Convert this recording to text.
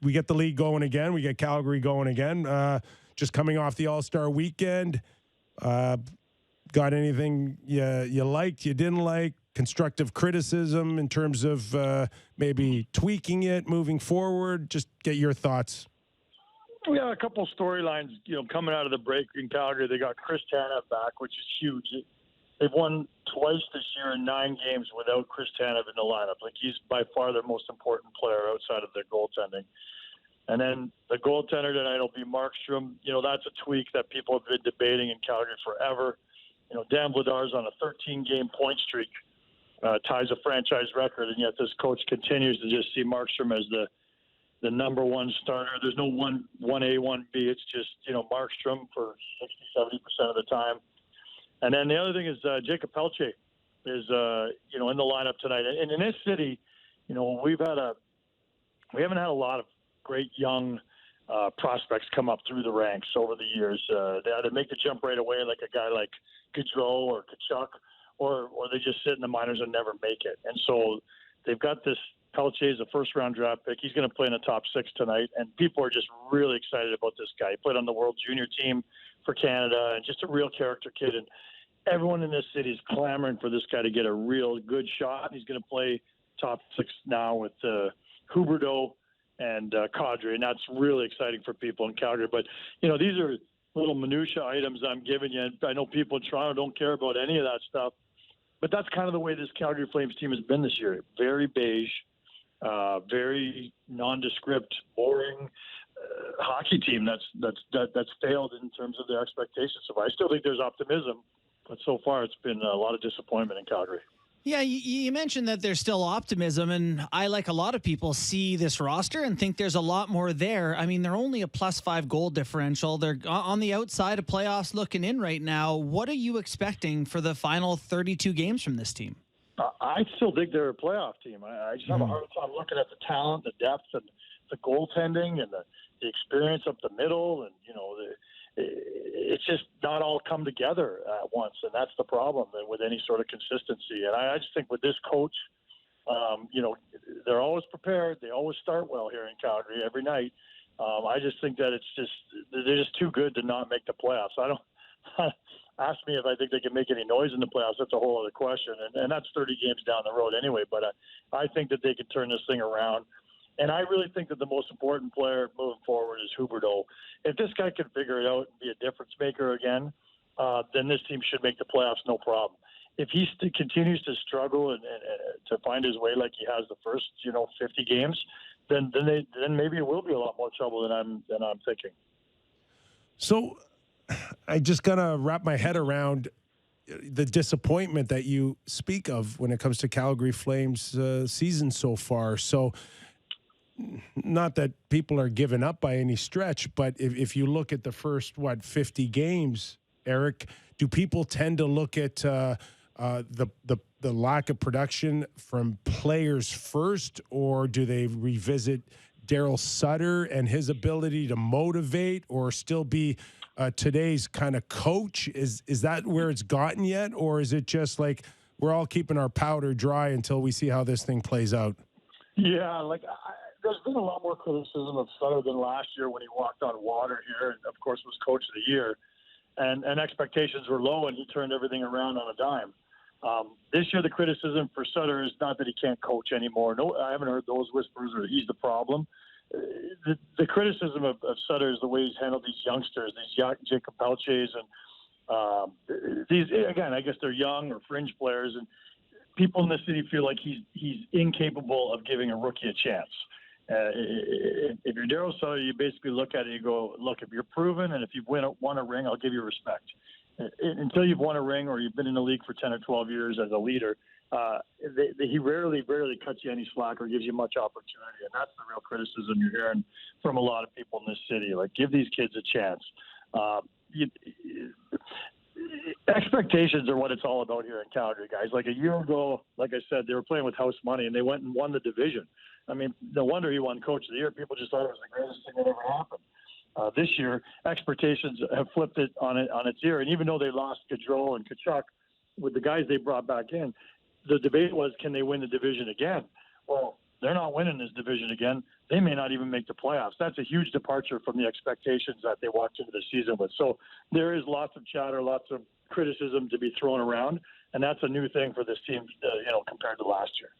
we get the league going again. We get Calgary going again. Just coming off the All-Star weekend. Got anything you liked, you didn't like? Constructive criticism in terms of maybe tweaking it, moving forward? Just get your thoughts. We got a couple storylines, coming out of the break in Calgary. They got Chris Tanev back, which is huge. They've won twice this year in 9 games without Chris Tanev in the lineup. Like, he's by far their most important player outside of their goaltending. And then the goaltender tonight will be Markstrom. That's a tweak that people have been debating in Calgary forever. Dan Vladar's on a 13-game point streak, ties a franchise record, and yet this coach continues to just see Markstrom as the number one starter. There's no 1A, 1B. It's just, Markstrom for 60-70% of the time. And then the other thing is Jacob Pelche is, in the lineup tonight. And in this city, we haven't had a lot of great young prospects come up through the ranks over the years. They either make the jump right away, like a guy like Gaudreau or Kachuk, or they just sit in the minors and never make it. And so they've got this Pelche is a first-round draft pick. He's going to play in the top 6 tonight, and people are just really excited about this guy. He played on the World Junior team for Canada, and just a real character kid. And everyone in this city is clamoring for this guy to get a real good shot. He's going to play top 6 now with Huberdeau and Kadri, and that's really exciting for people in Calgary. But, these are little minutia items I'm giving you. I know people in Toronto don't care about any of that stuff, but that's kind of the way this Calgary Flames team has been this year. Very beige, very nondescript, boring hockey team that's failed in terms of their expectations. So I still think there's optimism, but so far it's been a lot of disappointment in Calgary. Yeah, you mentioned that there's still optimism, and I, like a lot of people, see this roster and think there's a lot more there. I mean, they're only a +5 goal differential. They're on the outside of playoffs looking in right now. What are you expecting for the final 32 games from this team? I still think they're a playoff team. I just have a hard time looking at the talent, the depth, and the goaltending, and the experience up the middle, and it's just not all come together at once, and that's the problem with any sort of consistency. And I just think with this coach, they're always prepared. They always start well here in Calgary every night. I just think that they're just too good to not make the playoffs. I don't ask me if I think they can make any noise in the playoffs. That's a whole other question, and that's 30 games down the road anyway. But I think that they can turn this thing around. And I really think that the most important player moving forward is Huberdeau. If this guy can figure it out and be a difference maker again, then this team should make the playoffs no problem. If he continues to struggle and to find his way like he has the first 50 games, then maybe it will be a lot more trouble than I'm thinking. So I just gotta wrap my head around the disappointment that you speak of when it comes to Calgary Flames season so far. So, not that people are giving up by any stretch, but if you look at the first 50 games, Eric, do people tend to look at the lack of production from players first, or do they revisit Daryl Sutter and his ability to motivate, or still be today's kind of coach? Is that where it's gotten yet, or is it just like we're all keeping our powder dry until we see how this thing plays out? Yeah, there's been a lot more criticism of Sutter than last year when he walked on water here and, of course, was coach of the year. And expectations were low, and he turned everything around on a dime. This year, the criticism for Sutter is not that he can't coach anymore. No, I haven't heard those whispers or he's the problem. The criticism of Sutter is the way he's handled these youngsters, these Jacob Pelches, and these, again, I guess they're young or fringe players, and people in the city feel like he's incapable of giving a rookie a chance. If you're Daryl Sutter, you basically look at it and you go, look, if you're proven and if you've won a ring, I'll give you respect. Until you've won a ring or you've been in the league for 10 or 12 years as a leader, he rarely cuts you any slack or gives you much opportunity. And that's the real criticism you're hearing from a lot of people in this city. Like, give these kids a chance. Expectations are what it's all about here in Calgary, guys. Like a year ago, like I said, they were playing with house money and they went and won the division. I mean, no wonder he won Coach of the Year. People just thought it was the greatest thing that ever happened. This year, expectations have flipped it on its ear. And even though they lost Gaudreau and Kachuk with the guys they brought back in, the debate was, can they win the division again? Well, they're not winning this division again. They may not even make the playoffs. That's a huge departure from the expectations that they walked into the season with. So there is lots of chatter, lots of criticism to be thrown around, and that's a new thing for this team, compared to last year.